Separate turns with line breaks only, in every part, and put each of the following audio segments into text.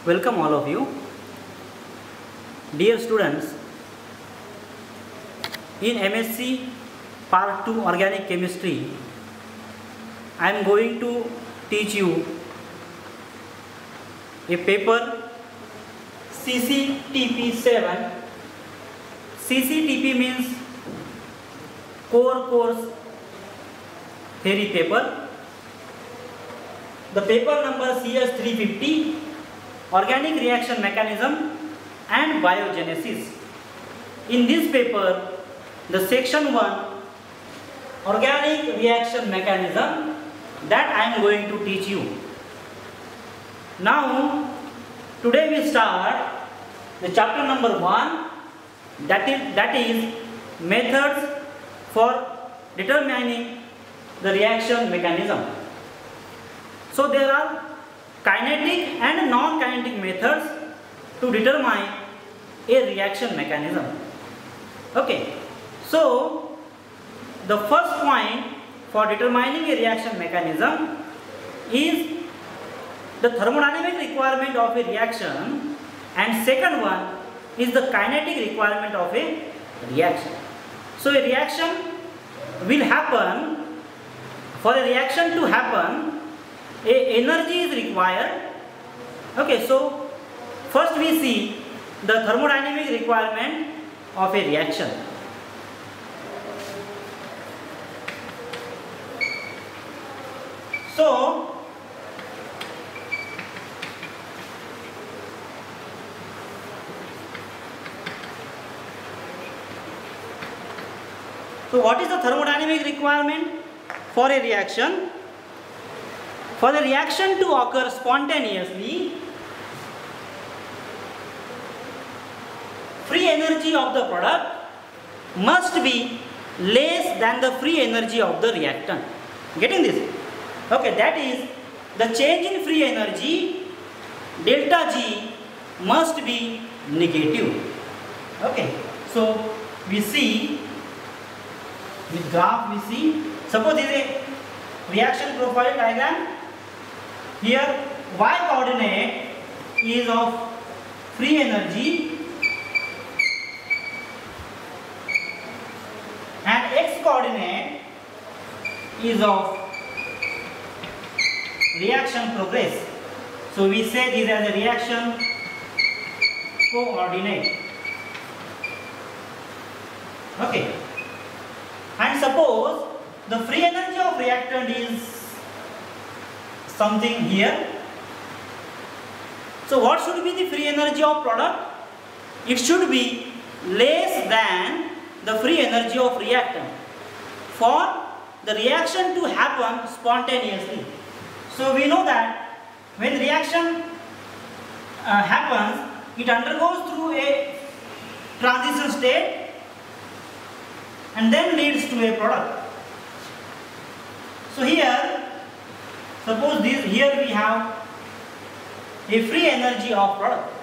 Welcome all of you. Dear students, in MSc Part 2 Organic Chemistry, I am going to teach you a paper CCTP 7. CCTP means Core Course Theory paper. The paper number CS 350, Organic Reaction Mechanism and Biogenesis. In this paper, the section 1, Organic Reaction Mechanism, that I am going to teach you. Now, today we start the chapter number 1, that is methods for determining the reaction mechanism. So there are kinetic and non-kinetic methods to determine a reaction mechanism. Okay, so the first point for determining a reaction mechanism is the thermodynamic requirement of a reaction, and second one is the kinetic requirement of a reaction. So a reaction will happen. For a reaction to happen, energy is required. Okay, so first we see the thermodynamic requirement of a reaction. So what is the thermodynamic requirement for a reaction? For the reaction to occur spontaneously, free energy of the product must be less than the free energy of the reactant. Getting this? Okay, that is the change in free energy delta G must be negative. Okay, so we see with graph, we see, suppose this is a reaction profile diagram. Here y coordinate is of free energy and x coordinate is of reaction progress. So we say this as a reaction coordinate. Okay. And suppose the free energy of reactant is something here. So what should be the free energy of product? It should be less than the free energy of reactant for the reaction to happen spontaneously. So we know that when reaction happens, it undergoes through a transition state and then leads to a product. So here, suppose here we have a free energy of product.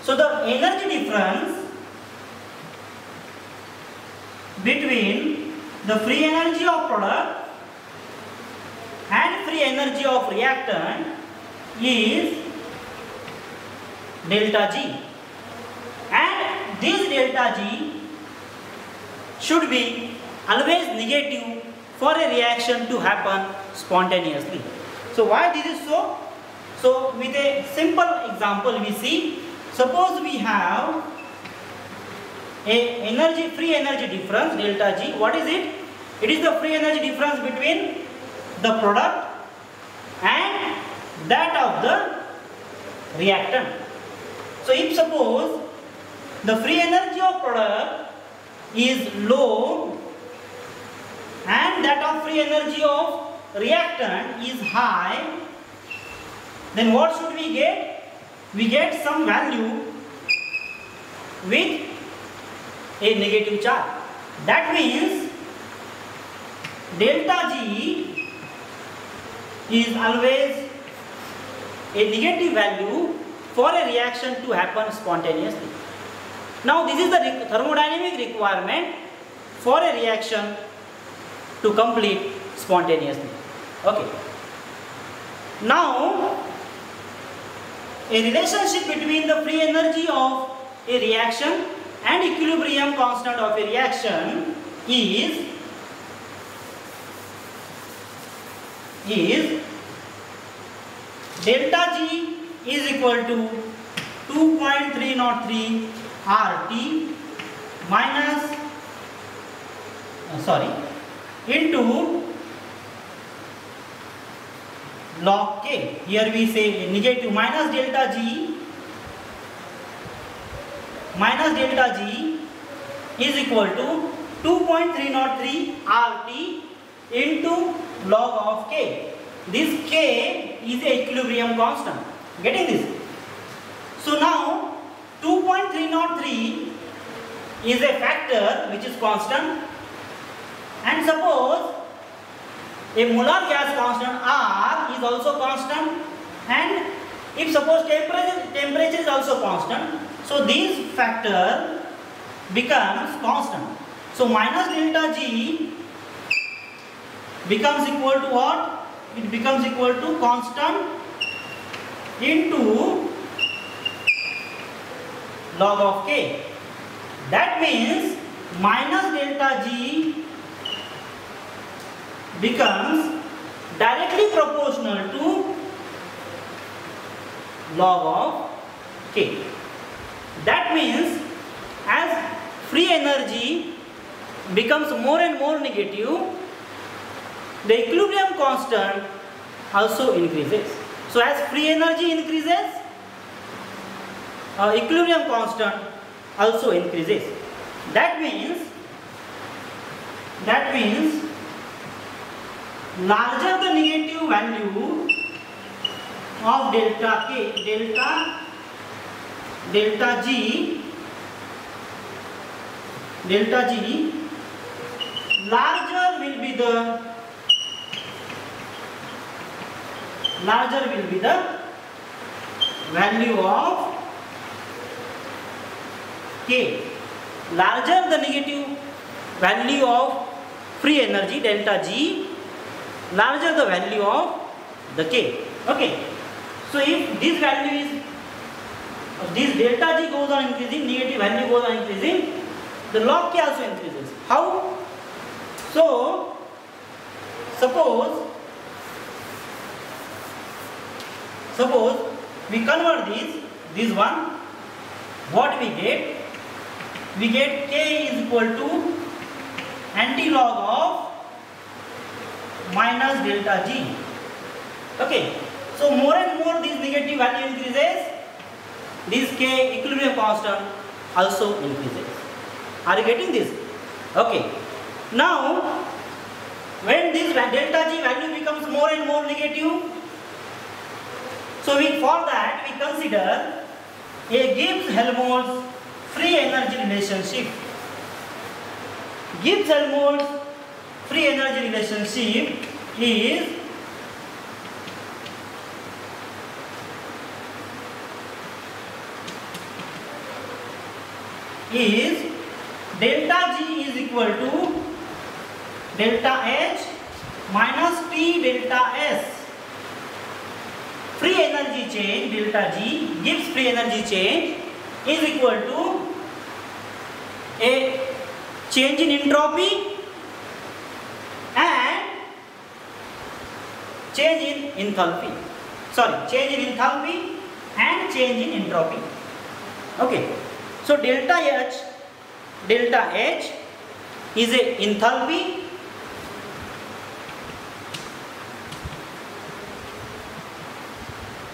So the energy difference between the free energy of product and free energy of reactant is delta G, and this delta G should be always negative for a reaction to happen spontaneously. So why this is so? So with a simple example we see, suppose we have a free energy difference delta G. What is it? It is the free energy difference between the product and that of the reactant. So if suppose the free energy of product is low and that of free energy of reactant is high, then what should we get? We get some value with a negative charge. That means delta G is always a negative value for a reaction to happen spontaneously. Now this is the thermodynamic requirement for a reaction to complete spontaneously. Okay. Now a relationship between the free energy of a reaction and equilibrium constant of a reaction is delta G is equal to 2.303 RT minus into log K. Here we say negative minus delta G is equal to 2.303 RT into log of K. This K is a equilibrium constant. Getting this? So now 2.303 is a factor which is constant, and suppose a molar gas constant R is also constant, and if suppose temperature is also constant, so this factor becomes constant. So minus delta G becomes equal to what? It becomes equal to constant into log of K. That means minus delta G becomes directly proportional to log of K. That means as free energy becomes more and more negative, the equilibrium constant also increases. So as free energy increases, equilibrium constant also increases. That means larger the negative value of delta K, delta G, larger will be the value of K. Larger the negative value of free energy delta G, larger the value of the K. Okay. So if this value is, this delta G goes on increasing, negative value goes on increasing, the log K also increases. How? So suppose we convert this one, what we get? We get K is equal to anti-log of minus delta G. Okay. So more and more this negative value increases, this K equilibrium constant also increases. Are you getting this? Okay. Now when this delta G value becomes more and more negative, so for that we consider a Gibbs-Helmholtz free energy relationship. Gibbs-Helmholtz free energy relationship is delta G is equal to delta H minus T delta S. Free energy change delta G, Gibbs free energy change, is equal to a change in entropy and change in enthalpy. Change in enthalpy and change in entropy. Okay. So delta H is a enthalpy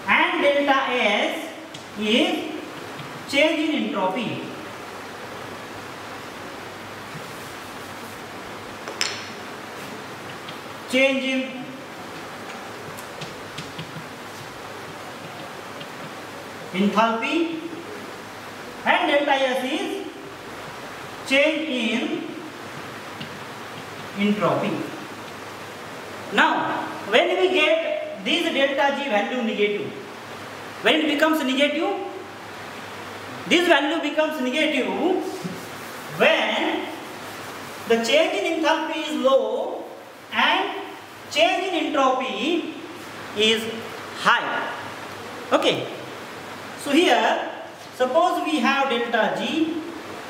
and delta S is change in entropy. Change in enthalpy and delta S is change in entropy. Now when we get this delta G value negative, when it becomes negative, this value becomes negative when the change in enthalpy is low and change in entropy is high. Okay. So here, suppose we have delta G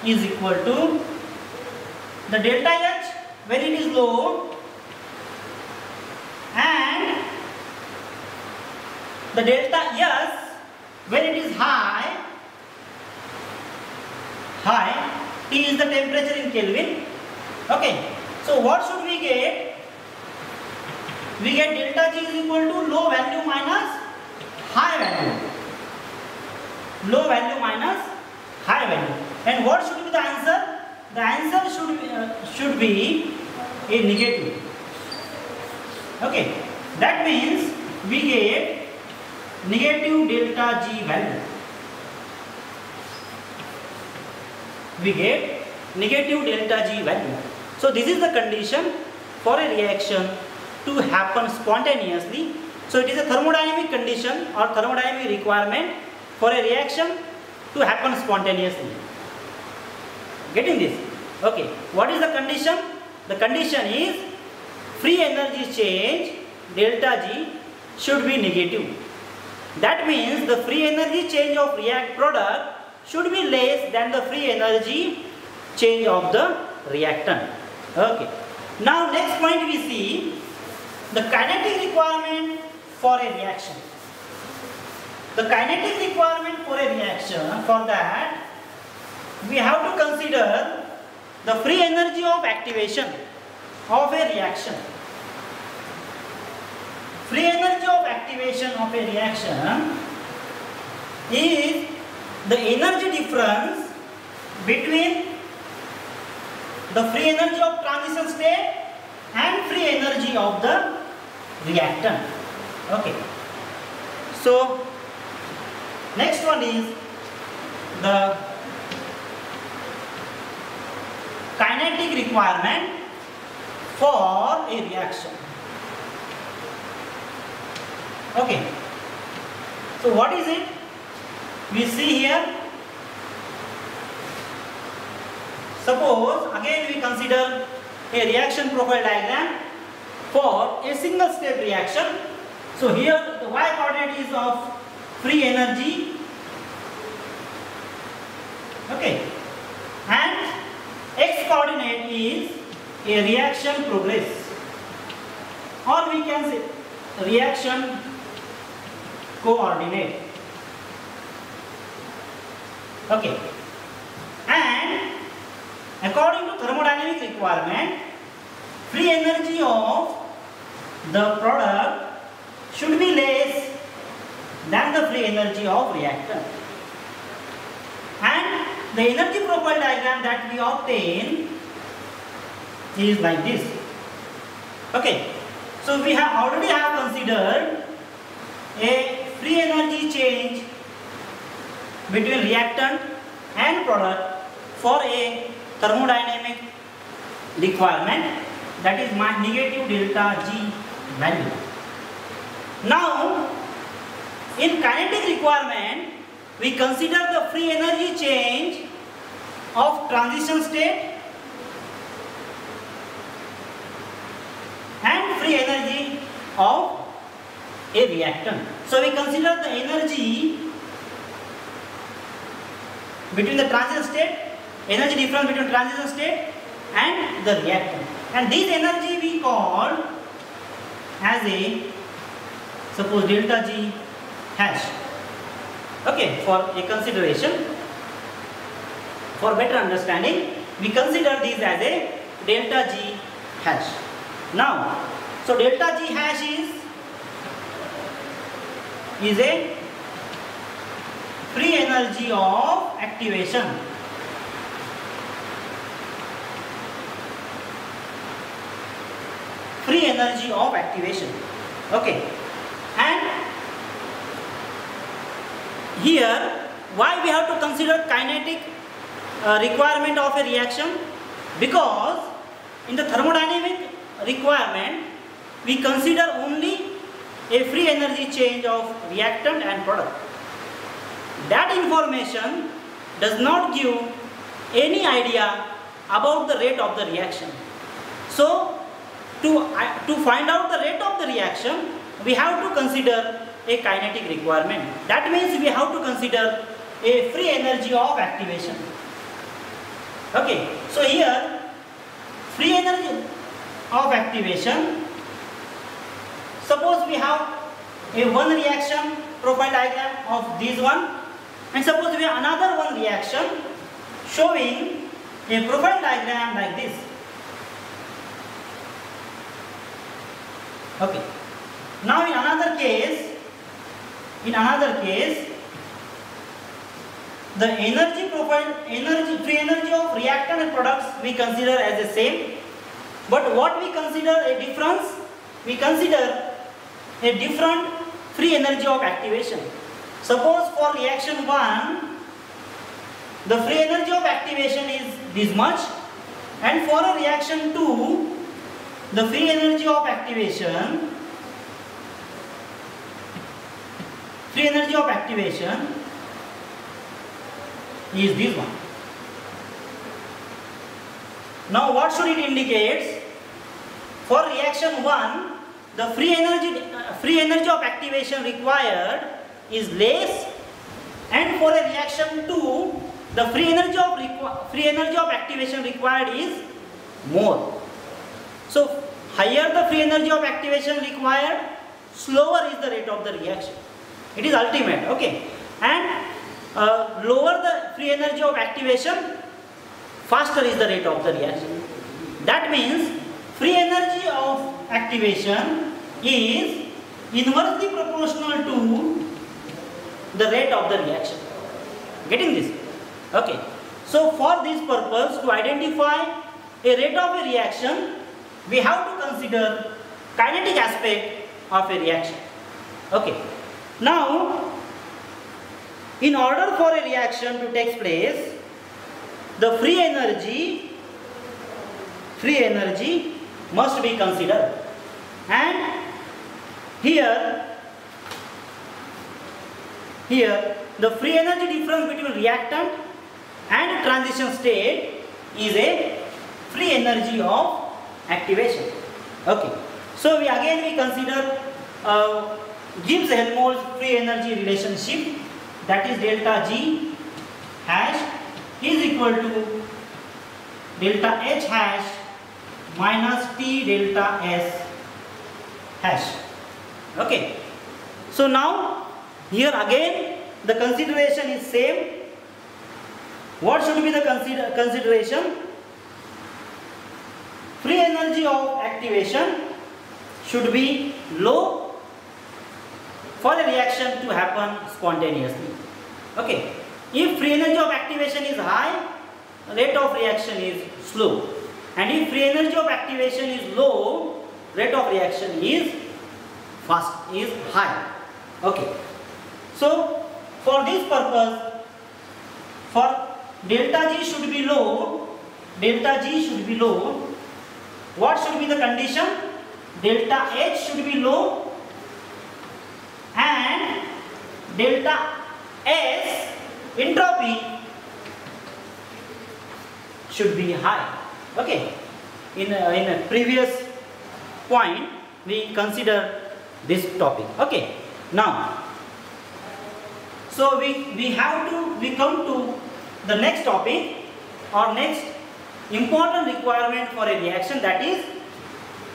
is equal to the delta H when it is low and the delta S when it is high. T is the temperature in Kelvin. Okay, so what should we get? We get delta G is equal to low value minus high value. Low value minus high value. And what should be the answer? The answer should be a negative. Okay, that means we get negative delta G value. We get negative delta G value. So this is the condition for a reaction to happen spontaneously. So it is a thermodynamic condition or thermodynamic requirement for a reaction to happen spontaneously. Getting this? Okay. What is the condition? The condition is free energy change delta G should be negative. That means the free energy change of react product should be less than the free energy change of the reactant. Okay. Now next point we see the kinetic requirement for a reaction. The kinetic requirement for a reaction, for that we have to consider the free energy of activation of a reaction. Free energy of activation of a reaction is the energy difference between the free energy of transition state and free energy of the reactant. Okay. So next one is the kinetic requirement for a reaction. Okay. So what is it? We see here. Suppose again we consider a reaction profile diagram for a single step reaction. So here the y coordinate is of free energy. Okay. And x coordinate is a reaction progress, or we can say reaction coordinate. Okay. And according to thermodynamic requirement, free energy of the product should be less than the free energy of reactant. And the energy profile diagram that we obtain is like this. Okay. So we have already considered a free energy change between reactant and product for a thermodynamic requirement, that is my negative delta G value. Now in kinetic requirement we consider the free energy change of transition state and free energy of a reactant. So we consider the energy between the transition state, energy difference between transition state and the reactant, and this energy we call as a, suppose, delta G hash. Okay, for a consideration, for better understanding, we consider this as a delta G hash. Now, so delta G hash is a free energy of activation. Free energy of activation. Okay. And here, why we have to consider kinetic requirement of a reaction? Because in the thermodynamic requirement, we consider only a free energy change of reactant and product. That information does not give any idea about the rate of the reaction. So, to find out the rate of the reaction, we have to consider a kinetic requirement. That means we have to consider a free energy of activation. Okay, so here free energy of activation, suppose we have a one reaction profile diagram of this one, and suppose we have another one reaction showing a profile diagram like this. Okay, now in another case, the energy profile, free energy of reactant and products we consider as the same, but what we consider a difference, we consider a different free energy of activation. Suppose for reaction 1, the free energy of activation is this much, and for a reaction 2, the free energy of activation is this one. Now what should it indicate? For reaction 1, the free energy of activation required is less, and for a reaction 2, the free energy of activation required is more. So higher the free energy of activation required, slower is the rate of the reaction. It is ultimate, okay. And lower the free energy of activation, faster is the rate of the reaction. That means free energy of activation is inversely proportional to the rate of the reaction. Getting this? Okay. So for this purpose, to identify a rate of a reaction, we have to consider kinetic aspect of a reaction. Okay. Now, in order for a reaction to take place, the free energy must be considered, and here the free energy difference between reactant and transition state is a free energy of activation. Okay, so we consider Gibbs-Helmholtz free energy relationship, that is delta G hash is equal to delta H hash minus T delta S hash. Okay, so now here again the consideration is same. What should be the consideration? Free energy of activation should be low for the reaction to happen spontaneously. Okay, if free energy of activation is high, rate of reaction is slow, and if free energy of activation is low, rate of reaction is high. Okay, so for this purpose, for delta G should be low, what should be the condition? Delta H should be low and delta S entropy should be high. Okay, in a previous point we consider this topic. Okay, now so we come to the next topic or next important requirement for a reaction, that is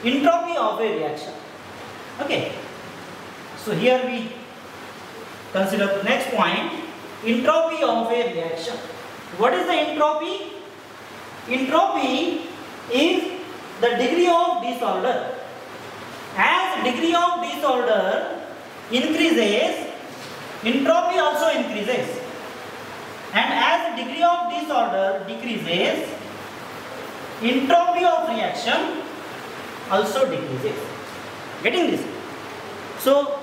entropy of a reaction. Okay, so here we consider the next point, entropy of a reaction. What is the entropy? Entropy is the degree of disorder. As degree of disorder increases, entropy also increases, and as degree of disorder decreases, entropy of reaction also decreases. Getting this? So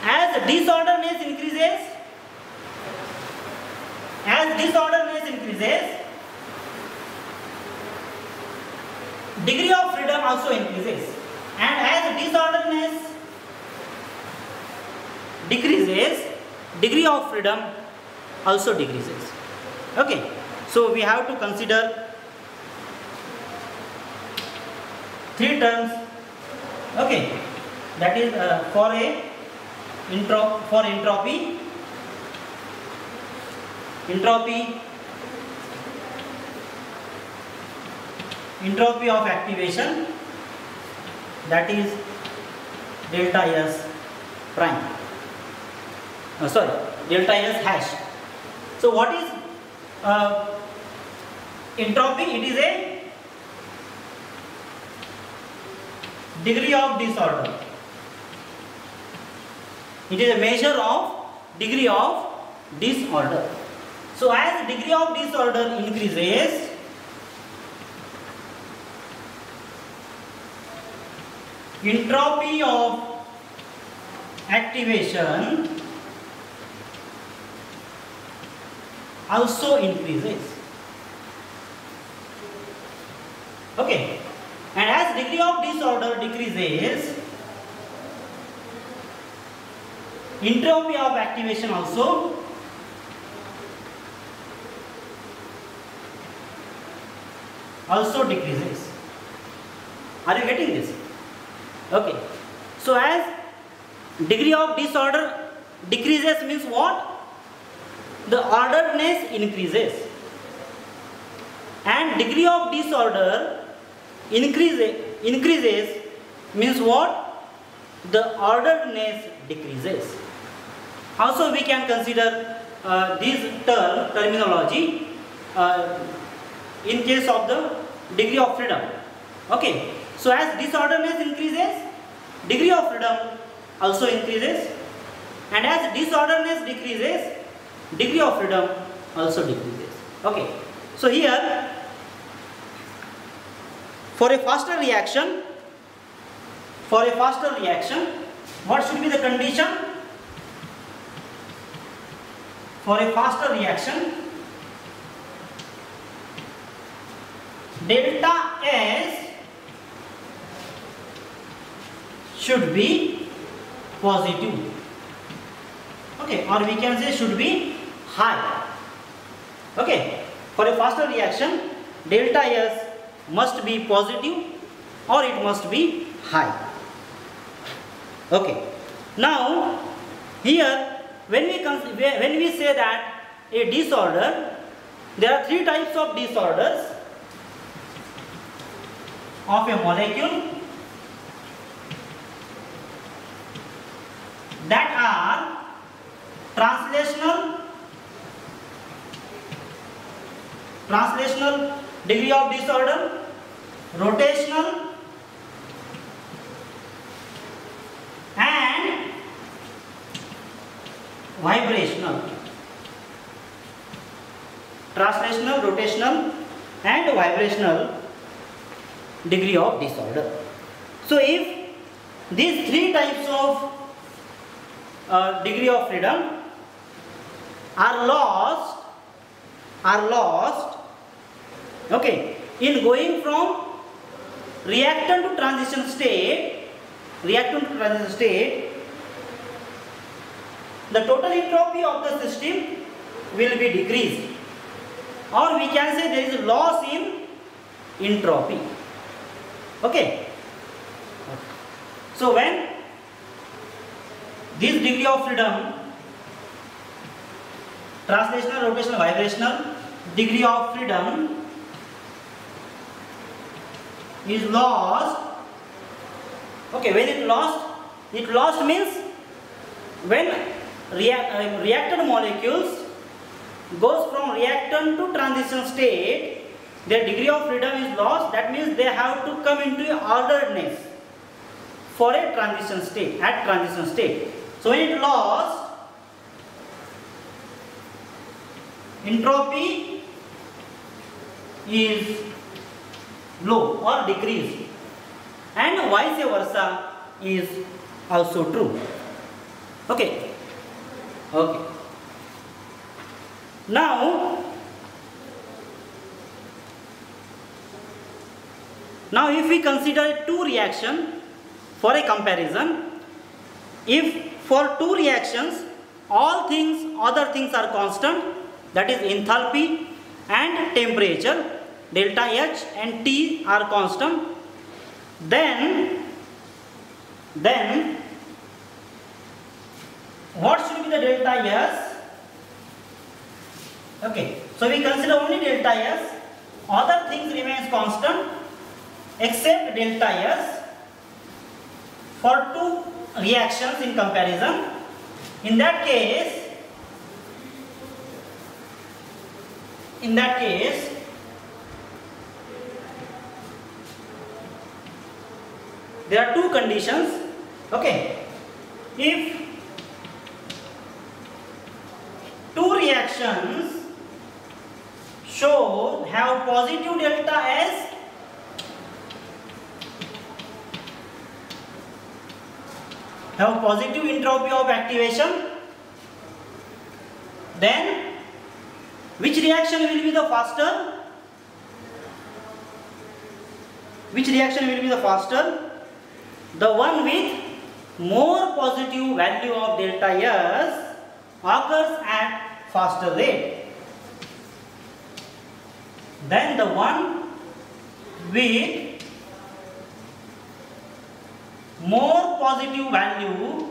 as disorderness increases, degree of freedom also increases, and as disorderness decreases, degree of freedom also decreases. Okay, so we have to consider three terms. Okay, that is for entropy of activation, that is delta S prime, delta S hash. So what is entropy? It is a degree of disorder. It is a measure of degree of disorder. So as degree of disorder increases, entropy of activation also increases. Okay, and as degree of disorder decreases, entropy of activation also decreases. Are you getting this? Okay, so as degree of disorder decreases means what? The orderedness increases, and degree of disorder increases means what? The orderedness decreases. Also we can consider this terminology in case of the degree of freedom. Okay, so as disorderness increases, degree of freedom also increases, and as disorderness decreases, degree of freedom also decreases. Okay, so here for a faster reaction, what should be the condition? For a faster reaction, delta S should be positive. Okay, or we can say should be high. Okay, for a faster reaction, delta S must be positive or it must be high. Okay, now here when we say that a disorder, there are three types of disorders of a molecule that are translational degree of disorder, rotational, and vibrational. Translational, rotational, and vibrational degree of disorder. So if these three types of degree of freedom are lost, okay, in going from reactant to transition state, the total entropy of the system will be decreased, or we can say there is loss in entropy. Okay, so when this degree of freedom, translational, rotational, vibrational degree of freedom is lost. Okay, when it lost means when reactant molecules goes from reactant to transition state, their degree of freedom is lost. That means they have to come into orderedness for a transition state, at transition state. So when it lost, entropy is low or decreased, and vice versa is also true. Okay. Now if we consider two reactions for a comparison, if for two reactions other things are constant, that is enthalpy and temperature, delta H and T are constant, then then what should be the delta S? Okay, so we consider only delta S, other things remains constant except delta S for two reactions in comparison. In that case, there are two conditions. Okay, if two reactions have positive delta S, have positive entropy of activation, then which reaction will be the faster? Which reaction will be the faster? The one with more positive value of delta S occurs at faster rate than the one with more positive value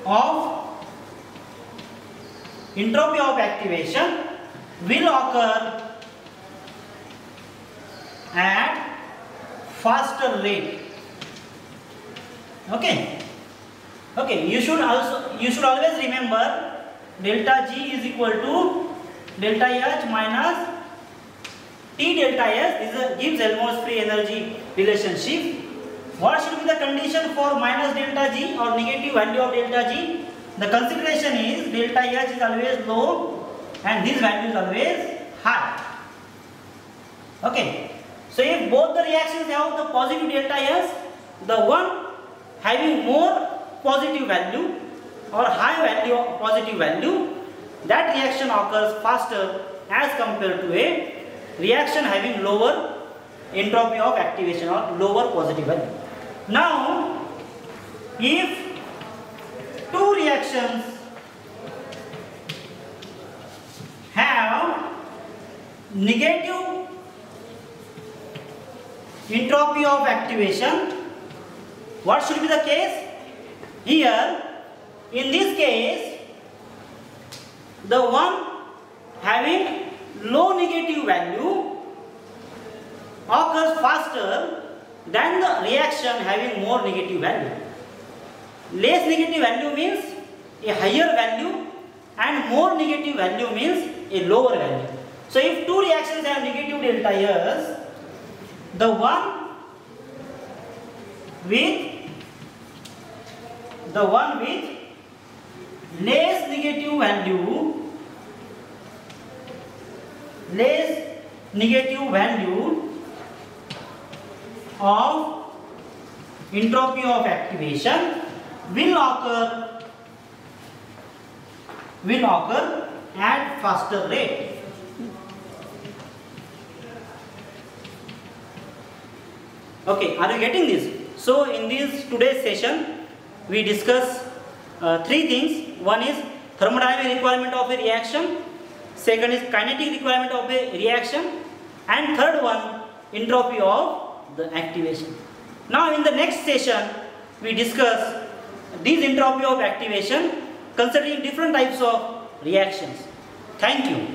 of entropy of activation will occur at faster rate. Okay, you should always remember delta G is equal to delta H minus T delta S. This gives Helmholtz free energy relationship. What should be the condition for minus delta G or negative value of delta G? The consideration is delta H is always low and this value is always high. Okay, so if both the reactions have the positive delta S, the one having more positive value or high value of positive value, that reaction occurs faster as compared to a reaction having lower entropy of activation or lower positive value. Now, if two reactions have negative entropy of activation, what should be the case? Here, in this case, the one having low negative value occurs faster than the reaction having more negative value. Less negative value means a higher value and more negative value means a lower value. So if two reactions have negative delta S, the one with less negative value of entropy of activation will occur at faster rate. Okay, are you getting this? So in this today's session we discuss three things. One is thermodynamic requirement of a reaction, second is kinetic requirement of a reaction, and third one entropy of the activation. Now in the next session we discuss this entropy of activation considering different types of reactions. Thank you.